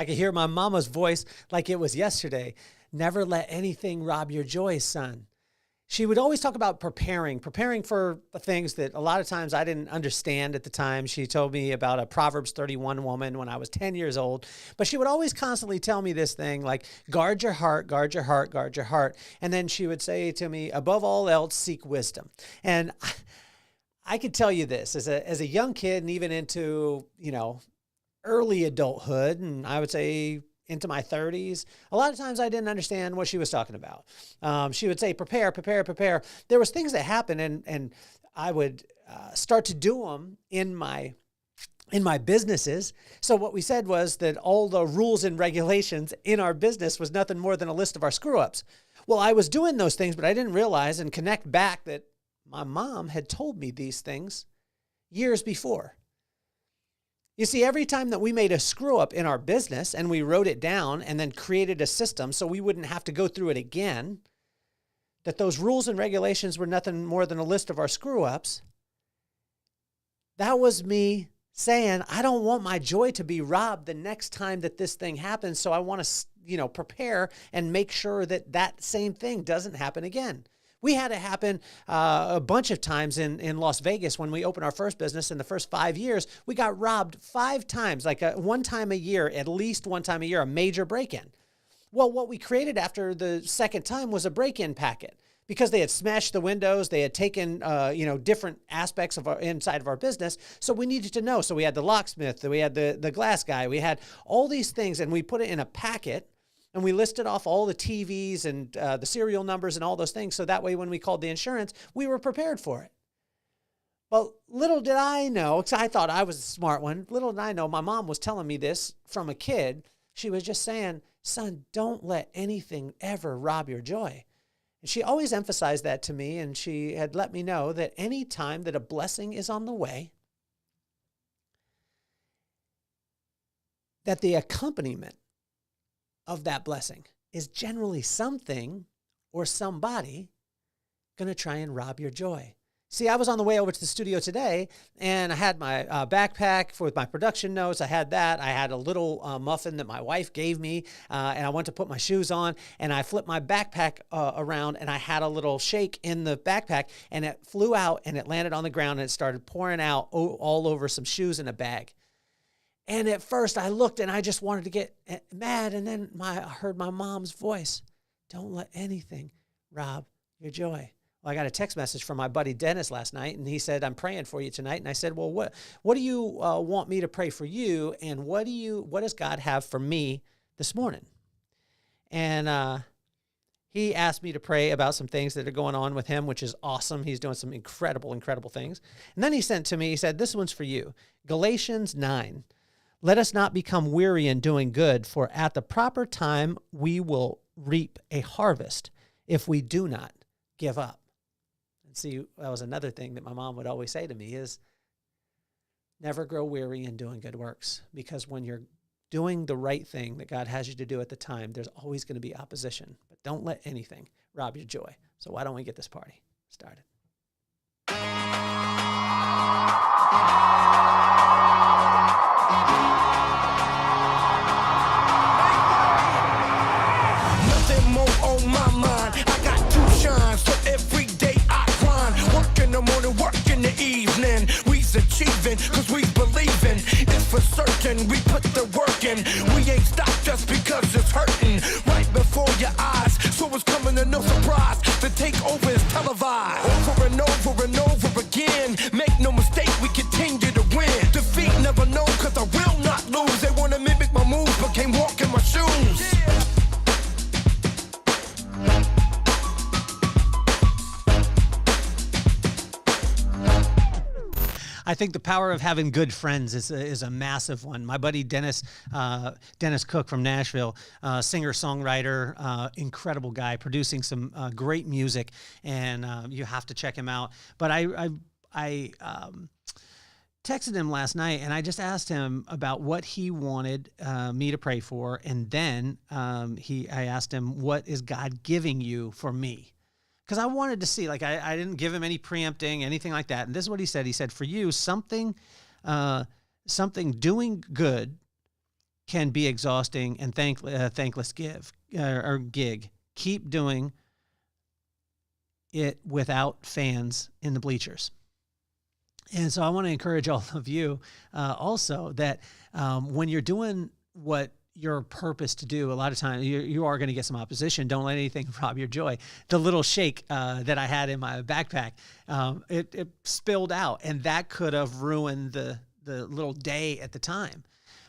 I could hear my mama's voice like it was yesterday. Never let anything rob your joy, son. She would always talk about preparing for the things that a lot of times I didn't understand at the time. She told me about a Proverbs 31 woman when I was 10 years old, but she would always constantly tell me this thing like, guard your heart, guard your heart, guard your heart. And then she would say to me, above all else, seek wisdom. And I could tell you this as a young kid and even into, early adulthood, and I would say into my 30s, a lot of times I didn't understand what she was talking about. She would say, prepare, prepare, prepare. There was things that happened, and I would start to do them in my businesses. So what we said was that all the rules and regulations in our business was nothing more than a list of our screw-ups. Well, I was doing those things, but I didn't realize and connect back that my mom had told me these things years before. You see, every time that we made a screw up in our business and we wrote it down and then created a system so we wouldn't have to go through it again, that those rules and regulations were nothing more than a list of our screw ups, that was me saying, I don't want my joy to be robbed the next time that this thing happens. So I want to, prepare and make sure that that same thing doesn't happen again. We had it happen a bunch of times in Las Vegas when we opened our first business. In the first 5 years, we got robbed 5 times, like one time a year, at least one time a year, a major break-in. Well, what we created after the second time was a break-in packet because they had smashed the windows. They had taken, different aspects of inside of our business. So we needed to know. So we had the locksmith, we had the glass guy, we had all these things, and we put it in a packet. And we listed off all the TVs and the serial numbers and all those things. So that way, when we called the insurance, we were prepared for it. Well, little did I know, because I thought I was a smart one. Little did I know, my mom was telling me this from a kid. She was just saying, son, don't let anything ever rob your joy. And she always emphasized that to me. And she had let me know that any time that a blessing is on the way, that the accompaniment of that blessing is generally something or somebody going to try and rob your joy. See, I was on the way over to the studio today, and I had my backpack with my production notes. I had that. I had a little muffin that my wife gave me, and I went to put my shoes on, and I flipped my backpack around, and I had a little shake in the backpack, and it flew out, and it landed on the ground, and it started pouring out all over some shoes in a bag. And at first I looked and I just wanted to get mad. And then I heard my mom's voice. Don't let anything rob your joy. Well, I got a text message from my buddy Dennis last night, and he said, I'm praying for you tonight. And I said, well, what do you want me to pray for you? And what does God have for me this morning? And he asked me to pray about some things that are going on with him, which is awesome. He's doing some incredible, incredible things. And then he sent to me, he said, this one's for you. Galatians 9. Let us not become weary in doing good, for at the proper time we will reap a harvest if we do not give up. And see, that was another thing that my mom would always say to me is never grow weary in doing good works, because when you're doing the right thing that God has you to do at the time, there's always going to be opposition. But don't let anything rob your joy. So why don't we get this party started? Nothing more on my mind. I got to shine, so every day I grind. Work in the morning, work in the evening. We's achieving, cause we believing. It's for certain, we put the work in. We ain't stopped just because it's hurting. Right before your eyes, so it's coming to no surprise. The takeover is televised. Over and over and over again. Make no mistake, we continue to win. Defeat never know, cause I will not lose. They wanna mimic my moves, but can't walk in my shoes. I think the power of having good friends is a massive one. My buddy Dennis Cook from Nashville, singer-songwriter, incredible guy, producing some great music, and you have to check him out. But I texted him last night, and I just asked him about what he wanted me to pray for, and then I asked him, what is God giving you for me? Because I wanted to see, like, I didn't give him any preempting, anything like that. And this is what he said. He said, for you, something doing good can be exhausting and thankless gig. Keep doing it without fans in the bleachers. And so I want to encourage all of you also that when you're doing what your purpose to do, a lot of times you are going to get some opposition. Don't let anything rob your joy. The little shake that I had in my backpack, it spilled out, and that could have ruined the little day at the time.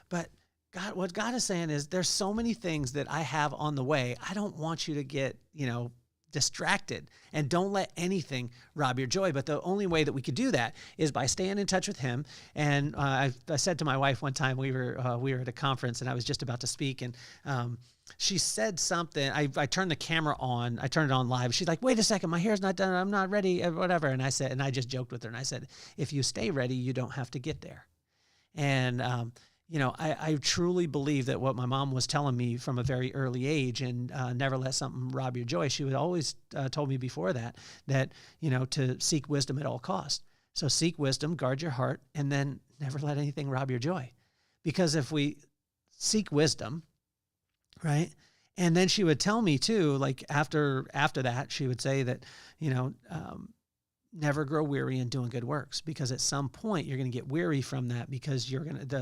But God, what God is saying is there's so many things that I have on the way. I don't want you to get, distracted, and don't let anything rob your joy. But the only way that we could do that is by staying in touch with him. And I said to my wife one time, we were at a conference and I was just about to speak, and she said something. I turned the camera on. I turned it on live. She's like, "Wait a second, my hair's not done. I'm not ready," whatever. And I just joked with her and I said, "If you stay ready, you don't have to get there." And I truly believe that what my mom was telling me from a very early age, and never let something rob your joy. She would always told me before that to seek wisdom at all costs. So seek wisdom, guard your heart, and then never let anything rob your joy. Because if we seek wisdom, right? And then she would tell me too, like after that, she would say that, never grow weary in doing good works, because at some point you're going to get weary from that, because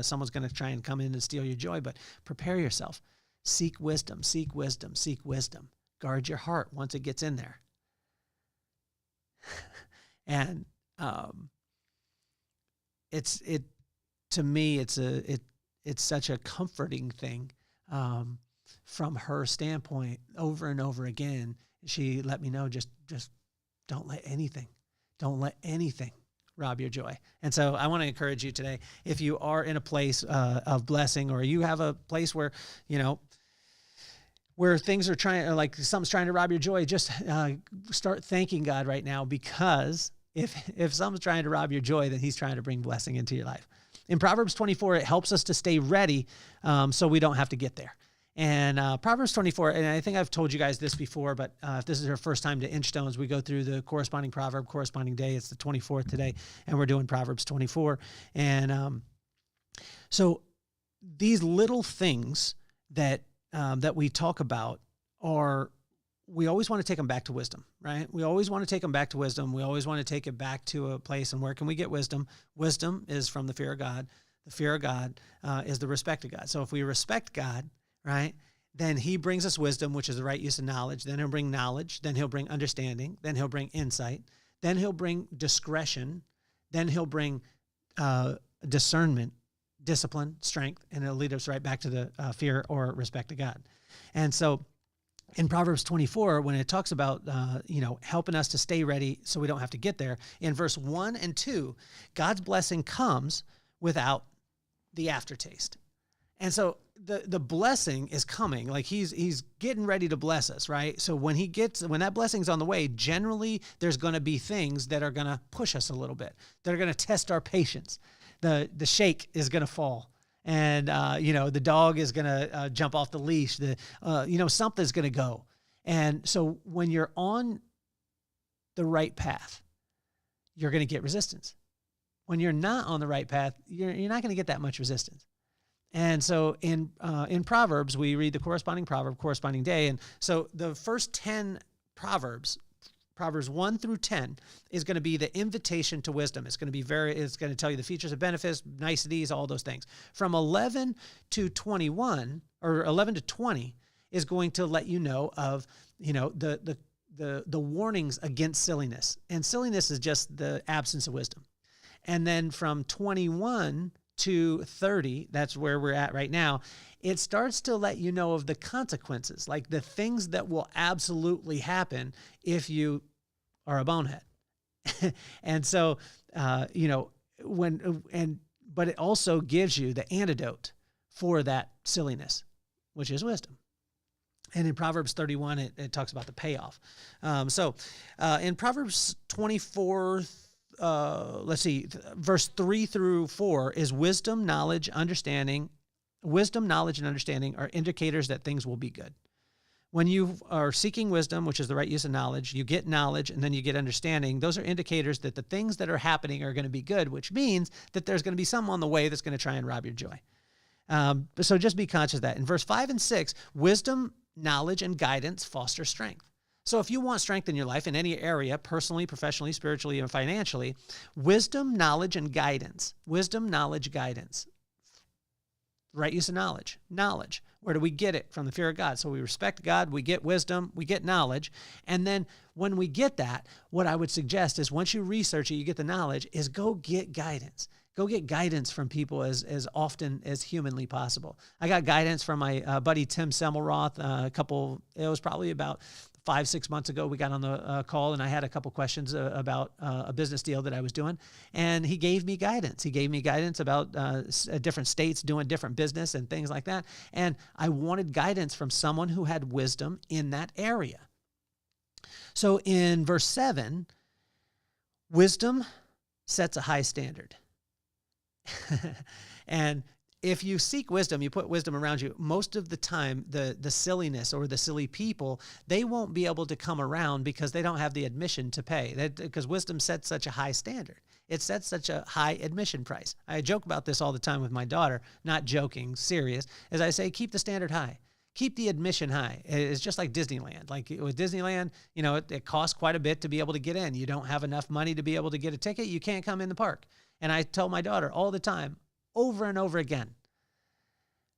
someone's going to try and come in and steal your joy. But prepare yourself. Seek wisdom, seek wisdom, seek wisdom. Guard your heart once it gets in there. And to me, it's such a comforting thing from her standpoint. Over and over again, she let me know, just don't let anything rob your joy. And so I want to encourage you today, if you are in a place of blessing, or you have a place where, where things are like something's trying to rob your joy, just start thanking God right now, because if someone's trying to rob your joy, then he's trying to bring blessing into your life. In Proverbs 24, it helps us to stay ready so we don't have to get there. And Proverbs 24, and I think I've told you guys this before, but if this is your first time to Inchstones, we go through the corresponding proverb, corresponding day. It's the 24th today, and we're doing Proverbs 24. And so these little things that we talk about we always want to take them back to wisdom, right? We always want to take them back to wisdom. We always want to take it back to a place. And where can we get wisdom? Wisdom is from the fear of God. The fear of God is the respect of God. So if we respect God, right, then he brings us wisdom, which is the right use of knowledge. Then he'll bring knowledge. Then he'll bring understanding. Then he'll bring insight. Then he'll bring discretion. Then he'll bring discernment, discipline, strength, and it'll lead us right back to the fear or respect of God. And so in Proverbs 24, when it talks about, helping us to stay ready so we don't have to get there, in verse 1 and 2, God's blessing comes without the aftertaste. And so the blessing is coming, like he's getting ready to bless us, right? So when that blessing's on the way, generally there's going to be things that are going to push us a little bit, that are going to test our patience. The shake is going to fall, and the dog is going to jump off the leash. Something's going to go. And so when you're on the right path, you're going to get resistance. When you're not on the right path, you're not going to get that much resistance. And so in Proverbs, we read the corresponding proverb, corresponding day. And so the first 10 Proverbs 1 through 10, is going to be the invitation to wisdom. It's going to tell you the features and benefits, niceties, all those things. From 11 to 21, or 11 to 20, is going to let you know of, the warnings against silliness. And silliness is just the absence of wisdom. And then from 21 to 30, that's where we're at right now, it starts to let you know of the consequences, like the things that will absolutely happen if you are a bonehead. And so, but it also gives you the antidote for that silliness, which is wisdom. And in Proverbs 31, it talks about the payoff. In Proverbs 24, verse 3 through 4 is wisdom, knowledge, understanding. Wisdom, knowledge, and understanding are indicators that things will be good. When you are seeking wisdom, which is the right use of knowledge, you get knowledge and then you get understanding. Those are indicators that the things that are happening are going to be good, which means that there's going to be some on the way that's going to try and rob your joy. So just be conscious of that. In verse 5 and 6, wisdom, knowledge, and guidance foster strength. So if you want strength in your life in any area, personally, professionally, spiritually, and financially, wisdom, knowledge, and guidance. Wisdom, knowledge, guidance. Right use of knowledge. Knowledge. Where do we get it? From the fear of God. So we respect God, we get wisdom, we get knowledge. And then when we get that, what I would suggest is once you research it, you get the knowledge, is go get guidance. Go get guidance from people as often as humanly possible. I got guidance from my buddy Tim Semmelroth it was probably about 5-6 months ago. We got on the call and I had a couple questions about a business deal that I was doing. And he gave me guidance. He gave me guidance about different states doing different business and things like that. And I wanted guidance from someone who had wisdom in that area. So in verse 7, wisdom sets a high standard. And if you seek wisdom, you put wisdom around you, most of the time, the silliness or the silly people, they won't be able to come around because they don't have the admission to pay. Because wisdom sets such a high standard. It sets such a high admission price. I joke about this all the time with my daughter, not joking, serious, as I say, keep the standard high. Keep the admission high. It's just like Disneyland. Like with Disneyland, it costs quite a bit to be able to get in. You don't have enough money to be able to get a ticket. You can't come in the park. And I tell my daughter all the time, over and over again,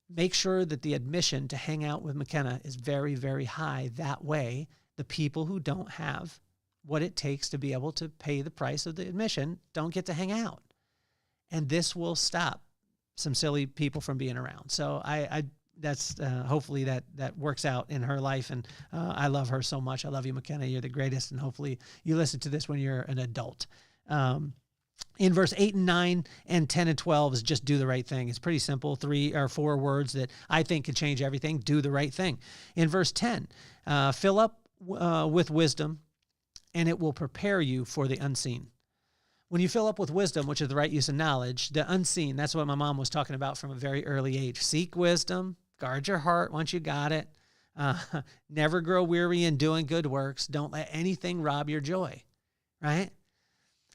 make sure that the admission to hang out with McKenna is very, very high. That way, the people who don't have what it takes to be able to pay the price of the admission don't get to hang out. And this will stop some silly people from being around. So that's hopefully that works out in her life. And I love her so much. I love you, McKenna. You're the greatest. And hopefully you listen to this when you're an adult. In verse 8 and 9 and 10 and 12 is just do the right thing. It's pretty simple, 3 or 4 words that I think can change everything. Do the right thing. In verse 10, fill up with wisdom, and it will prepare you for the unseen. When you fill up with wisdom, which is the right use of knowledge, the unseen, that's what my mom was talking about from a very early age. Seek wisdom, guard your heart once you got it. Never grow weary in doing good works. Don't let anything rob your joy, right?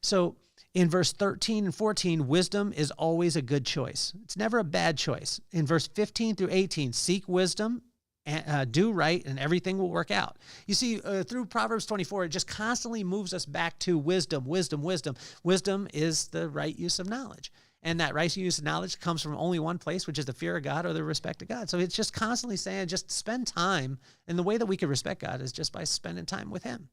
So in verse 13 and 14, wisdom is always a good choice. It's never a bad choice. In verse 15 through 18, seek wisdom, and do right, and everything will work out. You see, through Proverbs 24, it just constantly moves us back to wisdom, wisdom, wisdom. Wisdom is the right use of knowledge. And that right use of knowledge comes from only one place, which is the fear of God or the respect of God. So it's just constantly saying, just spend time. And the way that we can respect God is just by spending time with him.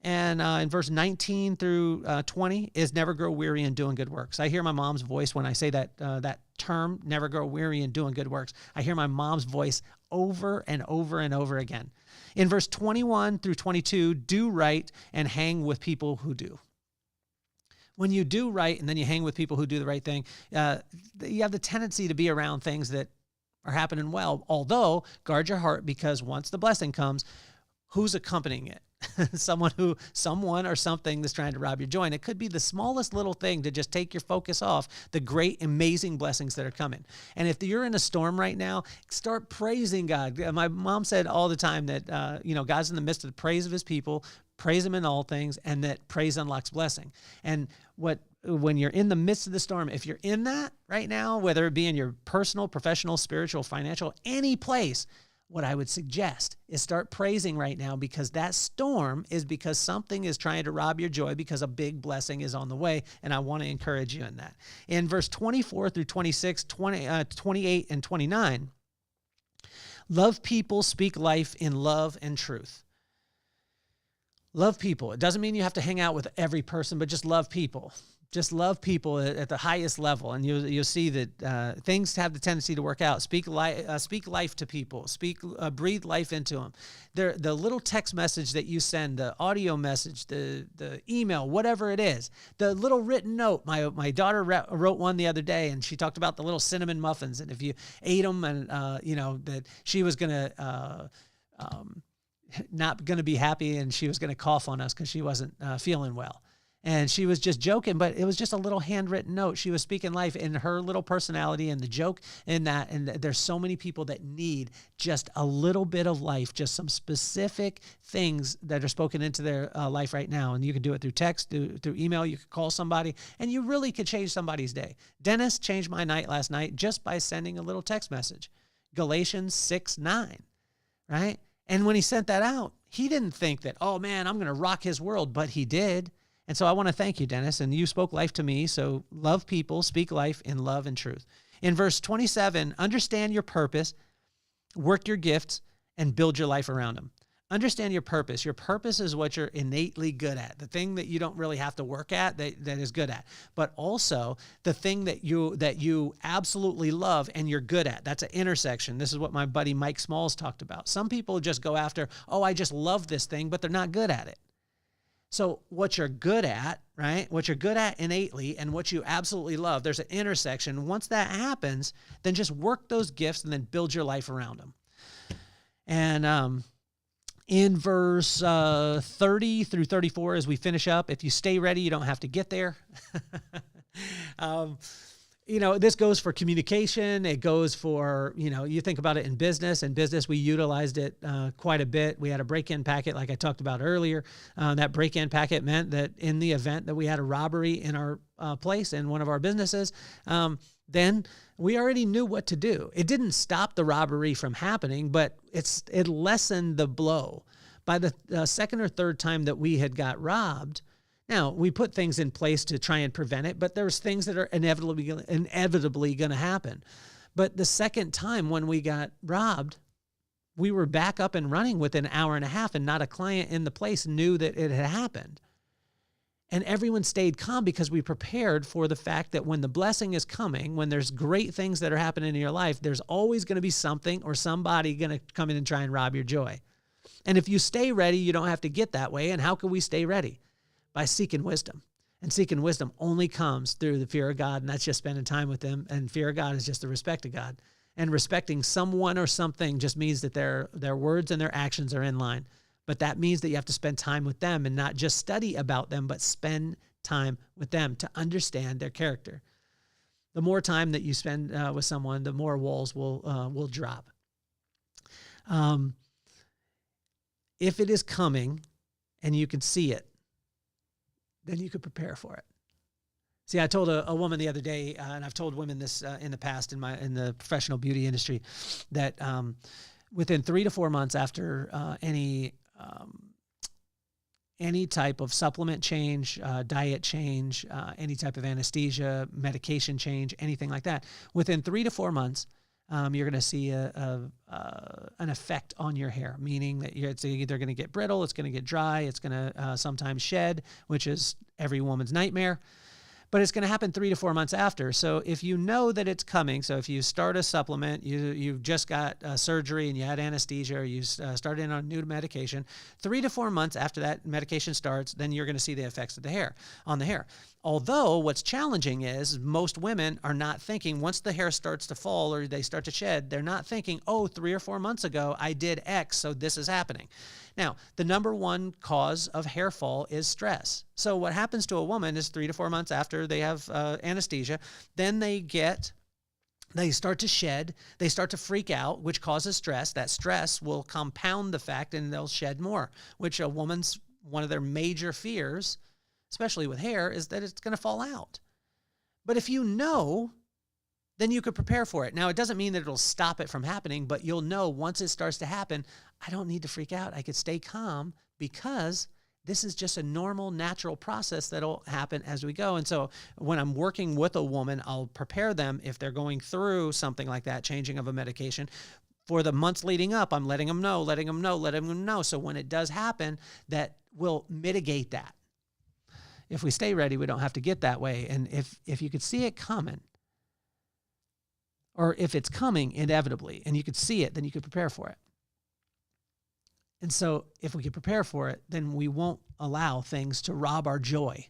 And in verse 19 through 20 is never grow weary in doing good works. I hear my mom's voice when I say that term, never grow weary in doing good works. I hear my mom's voice over and over and over again. In verse 21 through 22, do right and hang with people who do. When you do right and then you hang with people who do the right thing, you have the tendency to be around things that are happening well. Although, guard your heart, because once the blessing comes, who's accompanying it? Someone or something that's trying to rob your joy. And it could be the smallest little thing to just take your focus off the great, amazing blessings that are coming. And if you're in a storm right now, start praising God. My mom said all the time that, God's in the midst of the praise of his people, praise him in all things, and that praise unlocks blessing. And when you're in the midst of the storm, if you're in that right now, whether it be in your personal, professional, spiritual, financial, any place, what I would suggest is start praising right now, because that storm is because something is trying to rob your joy, because a big blessing is on the way. And I want to encourage you in that. In verse 24 through 26, 28 and 29, love people, speak life in love and truth. Love people. It doesn't mean you have to hang out with every person, but just love people. Just love people at the highest level, and you'll see that things have the tendency to work out. Speak life to people. Breathe life into them. The little text message that you send, the audio message, the email, whatever it is, the little written note. My daughter wrote one the other day, and she talked about the little cinnamon muffins, and if you ate them, and that she was gonna not gonna be happy, and she was gonna cough on us because she wasn't feeling well. And she was just joking, but it was just a little handwritten note. She was speaking life in her little personality and the joke in that. And there's so many people that need just a little bit of life, just some specific things that are spoken into their life right now. And you can do it through text, through email. You could call somebody, and you really could change somebody's day. Dennis changed my night last night just by sending a little text message. Galatians 6:9, right? And when he sent that out, he didn't think that, oh man, I'm going to rock his world, but he did. And so I want to thank you, Dennis, and you spoke life to me. So love people, speak life in love and truth. In verse 27, understand your purpose, work your gifts, and build your life around them. Understand your purpose. Your purpose is what you're innately good at, the thing that you don't really have to work at that is good at, but also the thing that you absolutely love and you're good at. That's an intersection. This is what my buddy Mike Smalls talked about. Some people just go after, oh, I just love this thing, but they're not good at it. So what you're good at, right? What you're good at innately and what you absolutely love, there's an intersection. Once that happens, then just work those gifts and then build your life around them. And in verse 30 through 34, as we finish up, if you stay ready, you don't have to get there. This goes for communication. It goes for, you think about it in business. In business, we utilized it quite a bit. We had a break-in packet, like I talked about earlier. That break-in packet meant that in the event that we had a robbery in our place in one of our businesses, then we already knew what to do. It didn't stop the robbery from happening, but it lessened the blow. By the second or third time that we had got robbed, now, we put things in place to try and prevent it, but there's things that are inevitably going to happen. But the second time when we got robbed, we were back up and running within an hour and a half, and not a client in the place knew that it had happened. And everyone stayed calm because we prepared for the fact that when the blessing is coming, when there's great things that are happening in your life, there's always going to be something or somebody going to come in and try and rob your joy. And if you stay ready, you don't have to get that way. And how can we stay ready? By seeking wisdom. And seeking wisdom only comes through the fear of God, and that's just spending time with Him. And fear of God is just the respect of God. And respecting someone or something just means that their words and their actions are in line. But that means that you have to spend time with them and not just study about them, but spend time with them to understand their character. The more time that you spend with someone, the more walls will drop. If it is coming and you can see it, then you could prepare for it. See, I told a woman the other day, and I've told women this in the past in the professional beauty industry, that within 3 to 4 months after any type of supplement change, diet change, any type of anesthesia, medication change, anything like that, within 3 to 4 months, you're going to see an effect on your hair, meaning that it's either going to get brittle, it's going to get dry, it's going to sometimes shed, which is every woman's nightmare. But it's going to happen 3 to 4 months after. So if you know that it's coming, so if you start a supplement, you've just got surgery and you had anesthesia, or you started on a new medication, 3 to 4 months after that medication starts, then you're going to see the effects of the hair on the hair. Although what's challenging is most women are not thinking, once the hair starts to fall or they start to shed, they're not thinking, oh, 3 or 4 months ago I did X, so this is happening. Now, the number one cause of hair fall is stress. So what happens to a woman is 3 to 4 months after they have anesthesia, then they start to shed, they start to freak out, which causes stress. That stress will compound the fact and they'll shed more, which one of their major fears, especially with hair, is that it's going to fall out. But if you know, then you could prepare for it. Now, it doesn't mean that it'll stop it from happening, but you'll know once it starts to happen, I don't need to freak out. I could stay calm because this is just a normal, natural process that'll happen as we go. And so when I'm working with a woman, I'll prepare them if they're going through something like that, changing of a medication. For the months leading up, I'm letting them know. So when it does happen, that will mitigate that. If we stay ready, we don't have to get that way. And if you could see it coming, or if it's coming inevitably and you could see it, then you could prepare for it. And so if we could prepare for it, then we won't allow things to rob our joy.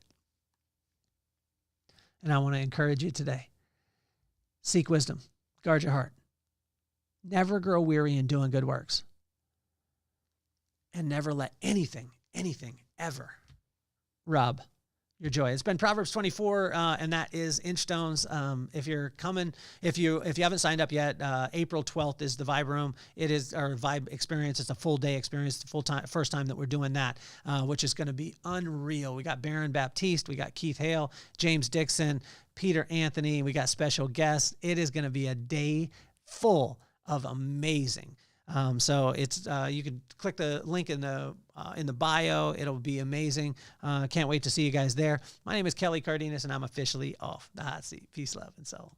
And I want to encourage you today. Seek wisdom. Guard your heart. Never grow weary in doing good works. And never let anything ever rob your joy. It's been Proverbs 24, and that is Inchstones. If you're coming, if you haven't signed up yet, April 12th is the Vibe Room. It is our Vibe experience. It's a full day experience, first time that we're doing that, which is going to be unreal. We got Baron Baptiste, we got Keith Hale, James Dixon, Peter Anthony. We got special guests. It is going to be a day full of amazing. So it's you can click the link in the bio. It'll be amazing. Can't wait to see you guys there. My name is Kelly Cardenas, and I'm officially off the hot seat. Peace, love, and soul.